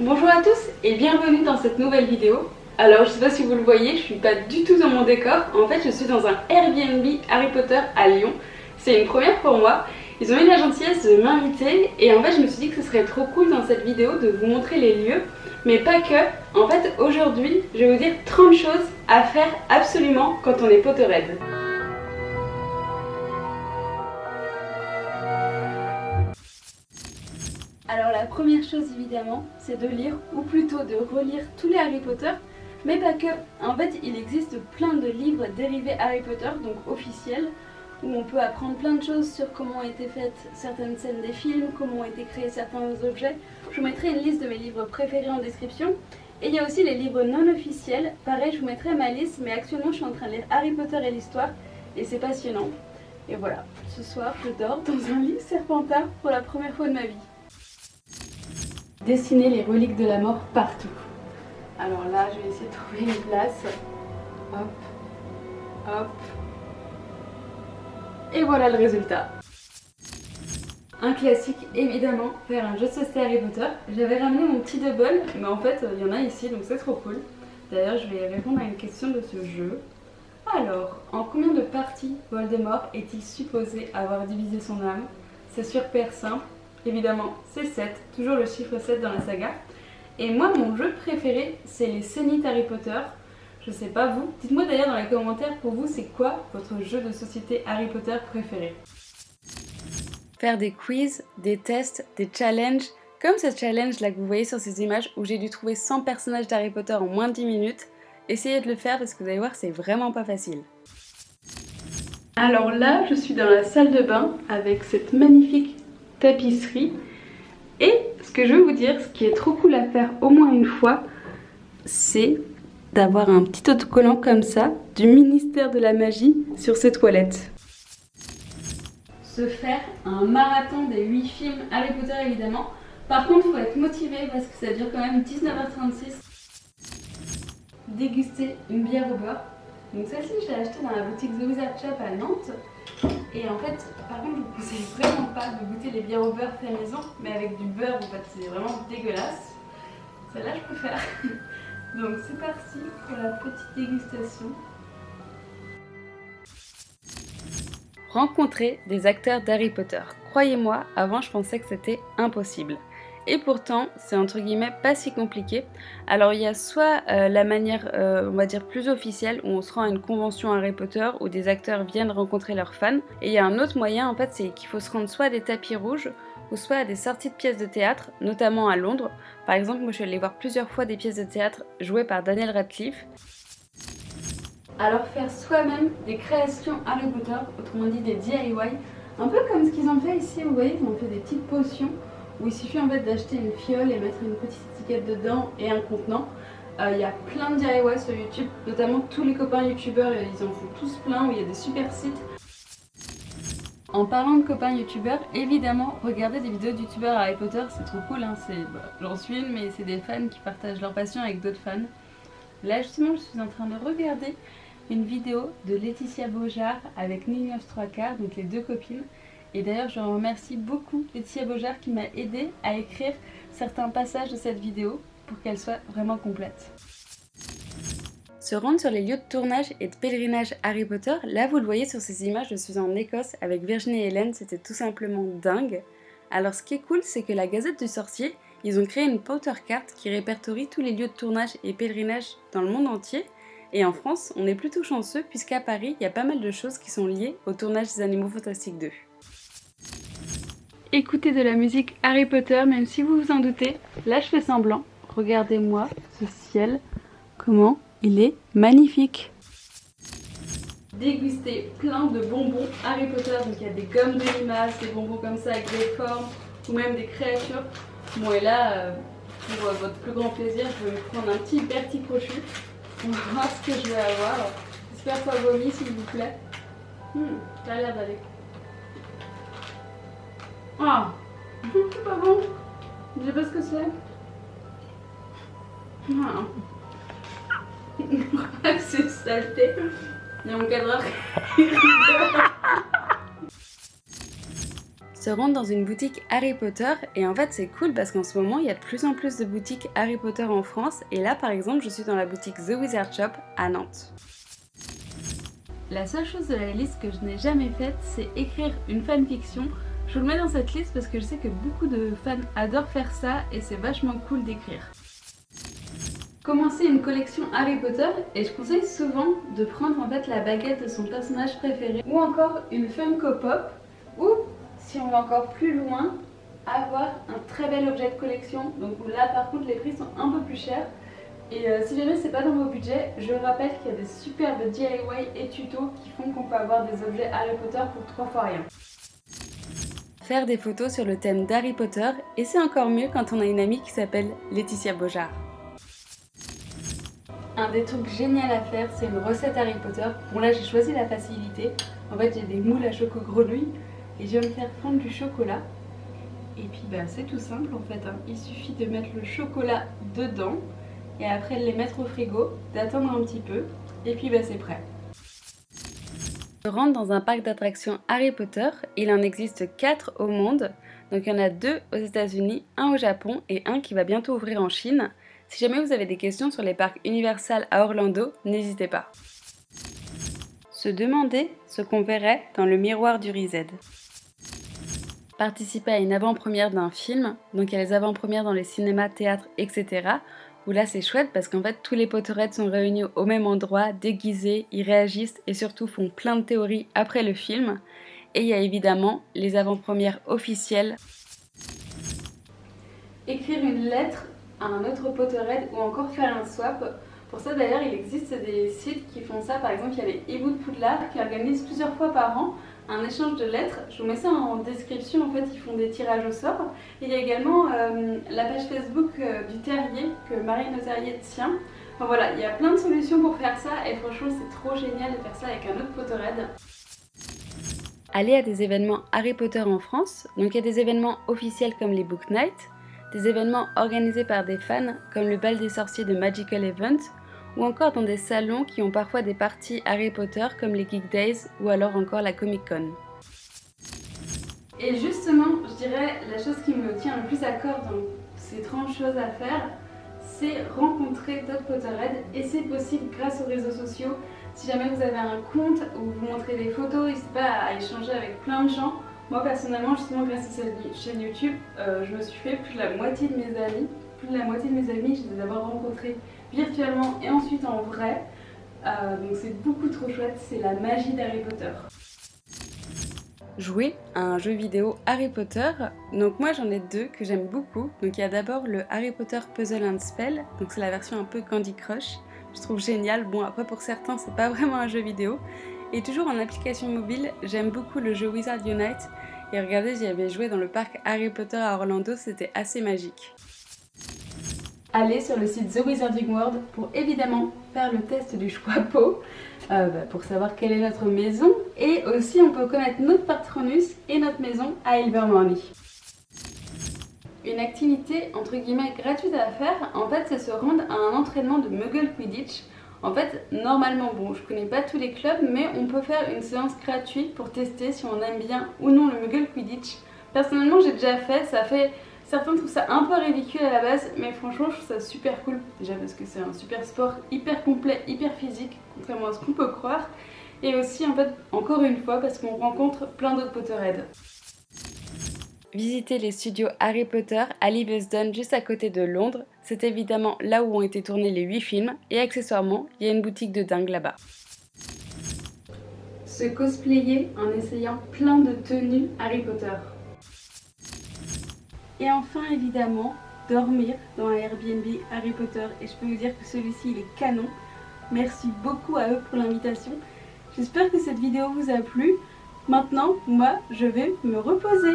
Bonjour à tous et bienvenue dans cette nouvelle vidéo. Alors je sais pas si vous le voyez, je suis pas du tout dans mon décor. En fait je suis dans un Airbnb Harry Potter à Lyon. C'est une première pour moi. Ils ont eu la gentillesse de m'inviter et en fait je me suis dit que ce serait trop cool dans cette vidéo de vous montrer les lieux. Mais pas que. En fait aujourd'hui je vais vous dire 30 choses à faire absolument quand on est Potterhead. Alors la première chose évidemment, c'est de lire, ou plutôt de relire tous les Harry Potter, mais pas que. En fait, il existe plein de livres dérivés Harry Potter, donc officiels, où on peut apprendre plein de choses sur comment ont été faites certaines scènes des films, comment ont été créés certains objets. Je vous mettrai une liste de mes livres préférés en description. Et il y a aussi les livres non officiels, pareil je vous mettrai ma liste, mais actuellement je suis en train de lire Harry Potter et l'histoire, et c'est passionnant. Et voilà, ce soir je dors dans un lit Serpentard pour la première fois de ma vie. Dessiner les reliques de la mort partout. Alors là, je vais essayer de trouver une place. Hop, hop. Et voilà le résultat. Un classique, évidemment, faire un jeu de société Harry Potter. J'avais ramené mon petit double, mais en fait, il y en a ici, donc c'est trop cool. D'ailleurs, je vais répondre à une question de ce jeu. Alors, en combien de parties Voldemort est-il supposé avoir divisé son âme? C'est super simple. Évidemment, c'est 7, toujours le chiffre 7 dans la saga. Et moi, mon jeu préféré, c'est les Scénites Harry Potter. Je sais pas vous. Dites-moi d'ailleurs dans les commentaires pour vous, c'est quoi votre jeu de société Harry Potter préféré? Faire des quiz, des tests, des challenges, comme ce challenge là que vous voyez sur ces images où j'ai dû trouver 100 personnages d'Harry Potter en moins de 10 minutes. Essayez de le faire parce que vous allez voir, c'est vraiment pas facile. Alors là, je suis dans la salle de bain avec cette magnifique tapisserie. Et ce que je veux vous dire, ce qui est trop cool à faire au moins une fois, c'est d'avoir un petit autocollant comme ça du ministère de la magie sur ses toilettes. Se faire un marathon des 8 films Harry Potter évidemment. Par contre, il faut être motivé parce que ça dure quand même 19h36. Déguster une bière au beurre. Donc celle-ci, je l'ai achetée dans la boutique The Wizard Shop à Nantes. Et en fait, par contre, je vous conseille vraiment pas de goûter les bières au beurre fait maison, mais avec du beurre, en fait, c'est vraiment dégueulasse. Celle-là, je préfère. Donc c'est parti pour la petite dégustation. Rencontrer des acteurs d'Harry Potter. Croyez-moi, avant, je pensais que c'était impossible. Et pourtant, c'est entre guillemets pas si compliqué. Alors il y a soit la manière, on va dire plus officielle, où on se rend à une convention Harry Potter, où des acteurs viennent rencontrer leurs fans. Et il y a un autre moyen, en fait, c'est qu'il faut se rendre soit à des tapis rouges, ou soit à des sorties de pièces de théâtre, notamment à Londres. Par exemple, moi je suis allée voir plusieurs fois des pièces de théâtre jouées par Daniel Radcliffe. Alors faire soi-même des créations Harry Potter, autrement dit des DIY, un peu comme ce qu'ils ont fait ici, vous voyez, ils ont fait des petites potions, où il suffit en fait d'acheter une fiole et mettre une petite étiquette dedans et un contenant. Il y a plein de DIY sur YouTube, notamment tous les copains youtubeurs, ils en font tous plein, où il y a des super sites. En parlant de copains youtubeurs, évidemment, regardez des vidéos de youtubeurs Harry Potter, c'est trop cool, hein, j'en suis une, mais c'est des fans qui partagent leur passion avec d'autres fans. Là justement, je suis en train de regarder une vidéo de Laetitia Beaujard avec Nini 3/4, donc les deux copines. Et d'ailleurs, je remercie beaucoup Laetitia Beaujard qui m'a aidé à écrire certains passages de cette vidéo pour qu'elle soit vraiment complète. Se rendre sur les lieux de tournage et de pèlerinage Harry Potter, là vous le voyez sur ces images, je suis en Écosse avec Virginie et Hélène, c'était tout simplement dingue. Alors ce qui est cool, c'est que la Gazette du Sorcier, ils ont créé une Potter Card qui répertorie tous les lieux de tournage et pèlerinage dans le monde entier. Et en France, on est plutôt chanceux puisqu'à Paris, il y a pas mal de choses qui sont liées au tournage des Animaux Fantastiques 2. Écoutez de la musique Harry Potter, même si vous vous en doutez, là je fais semblant. Regardez-moi ce ciel, comment il est magnifique. Déguster plein de bonbons Harry Potter, donc il y a des gommes de limaces, des bonbons comme ça avec des formes, ou même des créatures. Bon et là, pour votre plus grand plaisir, je vais me prendre un petit Bertie Crochu. On va voir ce que je vais avoir. J'espère pas vomi s'il vous plaît. Ça a l'air d'aller. Ah, c'est pas bon. Je sais pas ce que c'est. Ah. C'est saleté. Il y a mon cadreur. se rendre dans une boutique Harry Potter et en fait c'est cool parce qu'en ce moment il y a de plus en plus de boutiques Harry Potter en France et là par exemple je suis dans la boutique The Wizard Shop à Nantes. La seule chose de la liste que je n'ai jamais faite c'est écrire une fanfiction. Je vous le mets dans cette liste parce que je sais que beaucoup de fans adorent faire ça et c'est vachement cool d'écrire. Commencer une collection Harry Potter et je conseille souvent de prendre en fait la baguette de son personnage préféré ou encore une Funko Pop ou si on va encore plus loin avoir un très bel objet de collection. Donc là par contre les prix sont un peu plus chers et si jamais c'est pas dans vos budgets, je rappelle qu'il y a des superbes DIY et tutos qui font qu'on peut avoir des objets Harry Potter pour 3 fois rien. Faire des photos sur le thème d'Harry Potter et c'est encore mieux quand on a une amie qui s'appelle Laetitia Beaujard. Un des trucs géniaux à faire, c'est une recette Harry Potter. Bon là j'ai choisi la facilité. En fait j'ai des moules à choco grenouille et je vais me faire fondre du chocolat. Et puis bah c'est tout simple en fait, hein. Il suffit de mettre le chocolat dedans et après de les mettre au frigo, d'attendre un petit peu et puis bah c'est prêt. Je rentre dans un parc d'attractions Harry Potter, il en existe 4 au monde. Donc il y en a 2 aux États-Unis, un au Japon et un qui va bientôt ouvrir en Chine. Si jamais vous avez des questions sur les parcs Universal à Orlando, n'hésitez pas. Se demander ce qu'on verrait dans le miroir du Riséd. Participer à une avant-première d'un film, donc il y a les avant-premières dans les cinémas, théâtres, etc. Où là c'est chouette parce qu'en fait tous les Potterheads sont réunis au même endroit, déguisés, ils réagissent et surtout font plein de théories après le film. Et il y a évidemment les avant-premières officielles. Écrire une lettre à un autre Potterhead ou encore faire un swap. Pour ça d'ailleurs il existe des sites qui font ça, par exemple il y a les Hiboux de Poudlard qui organisent plusieurs fois par an un échange de lettres. Je vous mets ça en description, en fait ils font des tirages au sort. Et il y a également la page Facebook du Terrier que Marine Le Terrier tient. Enfin voilà, il y a plein de solutions pour faire ça et franchement c'est trop génial de faire ça avec un autre Potterhead. Aller à des événements Harry Potter en France, donc il y a des événements officiels comme les Book Night, des événements organisés par des fans comme le bal des sorciers de Magical Event ou encore dans des salons qui ont parfois des parties Harry Potter comme les Geek Days ou alors encore la Comic Con. Et justement, je dirais la chose qui me tient le plus à cœur dans ces 30 choses à faire, c'est rencontrer d'autres Potterheads et c'est possible grâce aux réseaux sociaux. Si jamais vous avez un compte où vous montrez des photos, n'hésitez pas à échanger avec plein de gens. Moi personnellement, justement grâce à cette chaîne YouTube, je me suis fait plus de la moitié de mes amis. Plus de la moitié de mes amis, je les ai d'abord rencontrés virtuellement et ensuite en vrai. Donc c'est beaucoup trop chouette, c'est la magie d'Harry Potter. Jouer à un jeu vidéo Harry Potter, donc moi j'en ai 2 que j'aime beaucoup. Donc il y a d'abord le Harry Potter Puzzle and Spell, donc c'est la version un peu Candy Crush. Je trouve génial, bon après pour certains c'est pas vraiment un jeu vidéo. Et toujours en application mobile, j'aime beaucoup le jeu Wizard Unite. Et regardez, j'y avais joué dans le parc Harry Potter à Orlando, c'était assez magique. Allez sur le site The Wizarding World pour évidemment faire le test du choix peau, pour savoir quelle est notre maison. Et aussi on peut connaître notre Patronus et notre maison à Ilvermorny. Une activité entre guillemets gratuite à faire, en fait c'est se rendre à un entraînement de Muggle Quidditch. En fait, normalement, bon, je connais pas tous les clubs, mais on peut faire une séance gratuite pour tester si on aime bien ou non le Muggle Quidditch. Personnellement, j'ai déjà fait, certains trouvent ça un peu ridicule à la base, mais franchement, je trouve ça super cool. Déjà parce que c'est un super sport hyper complet, hyper physique, contrairement à ce qu'on peut croire. Et aussi, en fait, encore une fois, parce qu'on rencontre plein d'autres Potterheads. Visiter les studios Harry Potter à Leavesden, juste à côté de Londres. C'est évidemment là où ont été tournés les 8 films et accessoirement, il y a une boutique de dingue là-bas. Se cosplayer en essayant plein de tenues Harry Potter. Et enfin évidemment, dormir dans un Airbnb Harry Potter. Et je peux vous dire que celui-ci il est canon. Merci beaucoup à eux pour l'invitation. J'espère que cette vidéo vous a plu. Maintenant, moi, je vais me reposer.